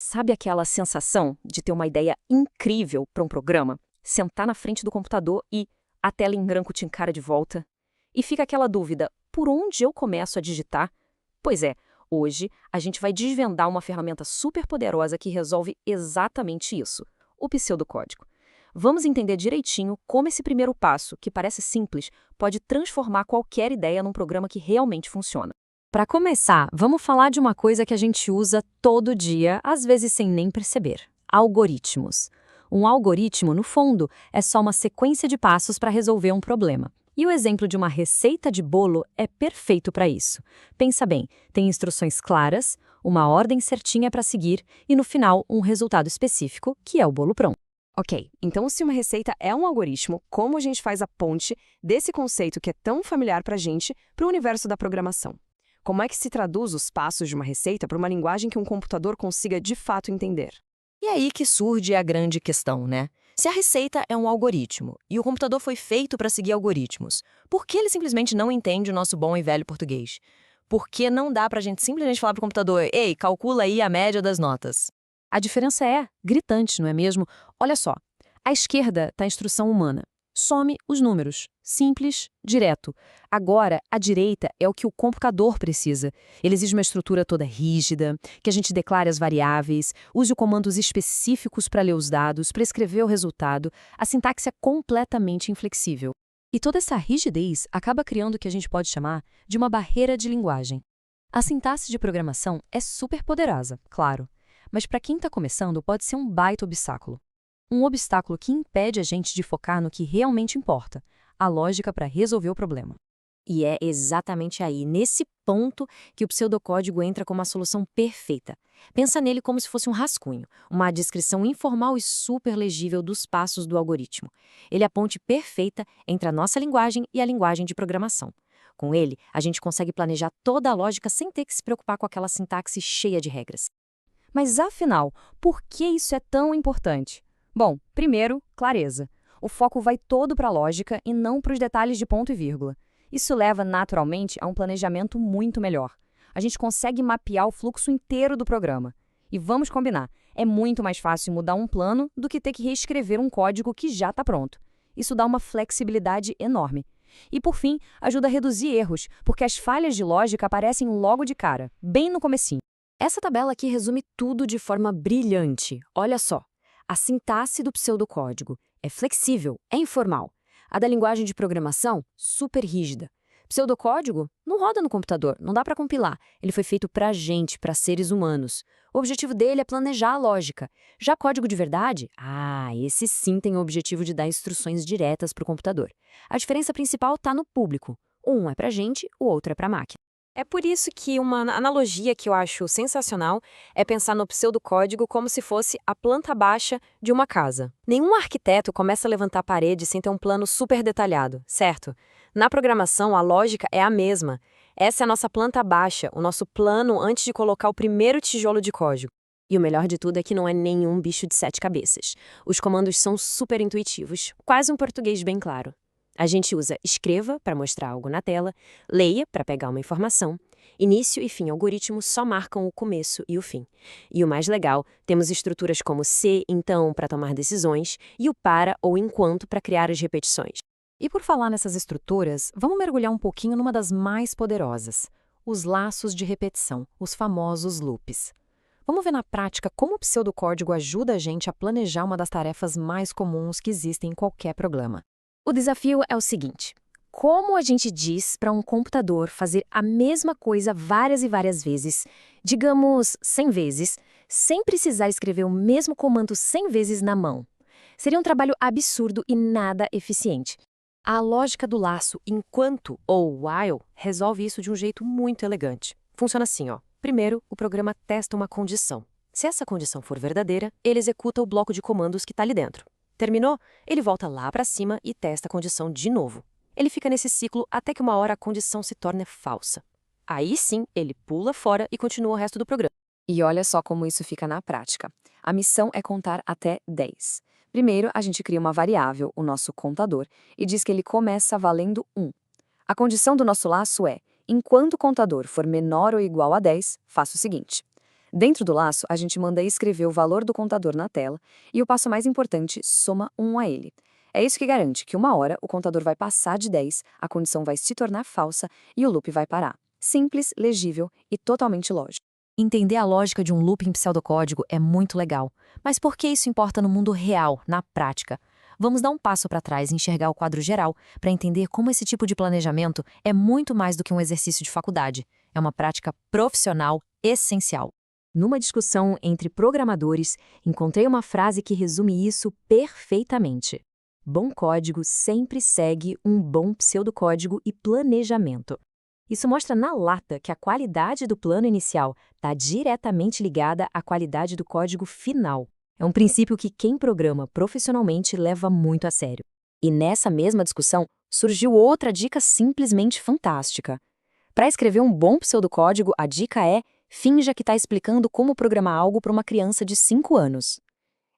Sabe aquela sensação de ter uma ideia incrível para um programa? Sentar na frente do computador e a tela em branco te encara de volta? E fica aquela dúvida: por onde eu começo a digitar? Pois é, hoje a gente vai desvendar uma ferramenta super poderosa que resolve exatamente isso: o pseudocódigo. Vamos entender direitinho como esse primeiro passo, que parece simples, pode transformar qualquer ideia num programa que realmente funciona. Para começar, vamos falar de uma coisa que a gente usa todo dia, às vezes sem nem perceber: algoritmos. Um algoritmo, no fundo, é só uma sequência de passos para resolver um problema. E o exemplo de uma receita de bolo é perfeito para isso. Pensa bem, tem instruções claras, uma ordem certinha para seguir e, no final, um resultado específico, que é o bolo pronto. Ok, então se uma receita é um algoritmo, como a gente faz a ponte desse conceito que é tão familiar para a gente para o universo da programação? Como é que se traduz os passos de uma receita para uma linguagem que um computador consiga de fato entender? E aí que surge a grande questão, né? Se a receita é um algoritmo e o computador foi feito para seguir algoritmos, por que ele simplesmente não entende o nosso bom e velho português? Por que não dá para a gente simplesmente falar para o computador: ei, calcula aí a média das notas? A diferença é gritante, não é mesmo? Olha só, à esquerda está a instrução humana. Some os números. Simples, direto. Agora, à direita é o que o computador precisa. Ele exige uma estrutura toda rígida, que a gente declare as variáveis, use comandos específicos para ler os dados, para escrever o resultado. A sintaxe é completamente inflexível. E toda essa rigidez acaba criando o que a gente pode chamar de uma barreira de linguagem. A sintaxe de programação é super poderosa, claro, mas para quem está começando pode ser um baita obstáculo. Um obstáculo que impede a gente de focar no que realmente importa, a lógica para resolver o problema. E é exatamente aí, nesse ponto, que o pseudocódigo entra como a solução perfeita. Pensa nele como se fosse um rascunho, uma descrição informal e super legível dos passos do algoritmo. Ele é a ponte perfeita entre a nossa linguagem e a linguagem de programação. Com ele, a gente consegue planejar toda a lógica sem ter que se preocupar com aquela sintaxe cheia de regras. Mas afinal, por que isso é tão importante? Bom, primeiro, clareza. O foco vai todo para a lógica e não para os detalhes de ponto e vírgula. Isso leva, naturalmente, a um planejamento muito melhor. A gente consegue mapear o fluxo inteiro do programa. E vamos combinar, é muito mais fácil mudar um plano do que ter que reescrever um código que já está pronto. Isso dá uma flexibilidade enorme. E, por fim, ajuda a reduzir erros, porque as falhas de lógica aparecem logo de cara, bem no comecinho. Essa tabela aqui resume tudo de forma brilhante. Olha só. A sintaxe do pseudocódigo é flexível, é informal. A da linguagem de programação, super rígida. Pseudocódigo não roda no computador, não dá para compilar. Ele foi feito para gente, para seres humanos. O objetivo dele é planejar a lógica. Já código de verdade? Esse sim tem o objetivo de dar instruções diretas para o computador. A diferença principal está no público. Um é para gente, o outro é para máquina. É por isso que uma analogia que eu acho sensacional é pensar no pseudocódigo como se fosse a planta baixa de uma casa. Nenhum arquiteto começa a levantar a parede sem ter um plano super detalhado, certo? Na programação, a lógica é a mesma. Essa é a nossa planta baixa, o nosso plano antes de colocar o primeiro tijolo de código. E o melhor de tudo é que não é nenhum bicho de 7 cabeças. Os comandos são super intuitivos, quase um português bem claro. A gente usa escreva para mostrar algo na tela, leia para pegar uma informação, início e fim algoritmo só marcam o começo e o fim. E o mais legal, temos estruturas como se, então para tomar decisões e o para ou enquanto para criar as repetições. E por falar nessas estruturas, vamos mergulhar um pouquinho numa das mais poderosas: os laços de repetição, os famosos loops. Vamos ver na prática como o pseudocódigo ajuda a gente a planejar uma das tarefas mais comuns que existem em qualquer programa. O desafio é o seguinte: como a gente diz para um computador fazer a mesma coisa várias e várias vezes, digamos 100 vezes, sem precisar escrever o mesmo comando 100 vezes na mão? Seria um trabalho absurdo e nada eficiente. A lógica do laço enquanto ou while resolve isso de um jeito muito elegante. Funciona assim, ó. Primeiro, o programa testa uma condição. Se essa condição for verdadeira, ele executa o bloco de comandos que está ali dentro. Terminou? Ele volta lá para cima e testa a condição de novo. Ele fica nesse ciclo até que uma hora a condição se torne falsa. Aí sim, ele pula fora e continua o resto do programa. E olha só como isso fica na prática. A missão é contar até 10. Primeiro, a gente cria uma variável, o nosso contador, e diz que ele começa valendo 1. A condição do nosso laço é: enquanto o contador for menor ou igual a 10, faça o seguinte. Dentro do laço, a gente manda escrever o valor do contador na tela e o passo mais importante, soma 1 a ele. É isso que garante que uma hora o contador vai passar de 10, a condição vai se tornar falsa e o loop vai parar. Simples, legível e totalmente lógico. Entender a lógica de um loop em pseudocódigo é muito legal. Mas por que isso importa no mundo real, na prática? Vamos dar um passo para trás e enxergar o quadro geral para entender como esse tipo de planejamento é muito mais do que um exercício de faculdade. É uma prática profissional essencial. Numa discussão entre programadores, encontrei uma frase que resume isso perfeitamente. Bom código sempre segue um bom pseudocódigo e planejamento. Isso mostra na lata que a qualidade do plano inicial está diretamente ligada à qualidade do código final. É um princípio que quem programa profissionalmente leva muito a sério. E nessa mesma discussão, surgiu outra dica simplesmente fantástica. Para escrever um bom pseudocódigo, a dica é: finja que está explicando como programar algo para uma criança de 5 anos.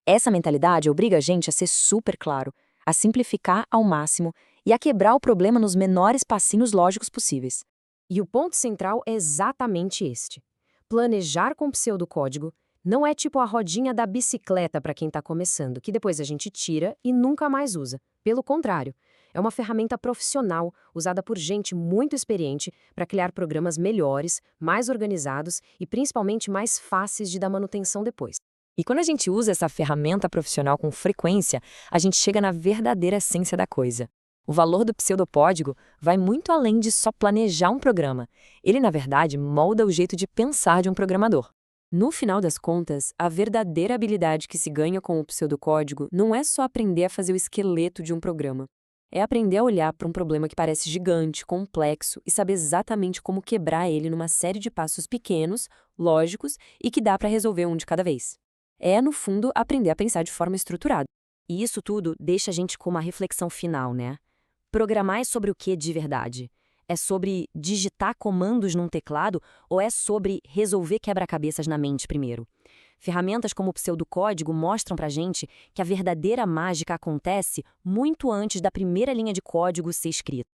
Essa mentalidade obriga a gente a ser super claro, a simplificar ao máximo e a quebrar o problema nos menores passinhos lógicos possíveis. E o ponto central é exatamente este. Planejar com pseudocódigo não é tipo a rodinha da bicicleta para quem está começando, que depois a gente tira e nunca mais usa. Pelo contrário, é uma ferramenta profissional usada por gente muito experiente para criar programas melhores, mais organizados e principalmente mais fáceis de dar manutenção depois. E quando a gente usa essa ferramenta profissional com frequência, a gente chega na verdadeira essência da coisa. O valor do pseudocódigo vai muito além de só planejar um programa. Ele, na verdade, molda o jeito de pensar de um programador. No final das contas, a verdadeira habilidade que se ganha com o pseudocódigo não é só aprender a fazer o esqueleto de um programa. É aprender a olhar para um problema que parece gigante, complexo e saber exatamente como quebrar ele numa série de passos pequenos, lógicos e que dá para resolver um de cada vez. É, no fundo, aprender a pensar de forma estruturada. E isso tudo deixa a gente com uma reflexão final, né? Programar é sobre o que de verdade? É sobre digitar comandos num teclado ou é sobre resolver quebra-cabeças na mente primeiro? Ferramentas como o pseudocódigo mostram pra gente que a verdadeira mágica acontece muito antes da primeira linha de código ser escrita.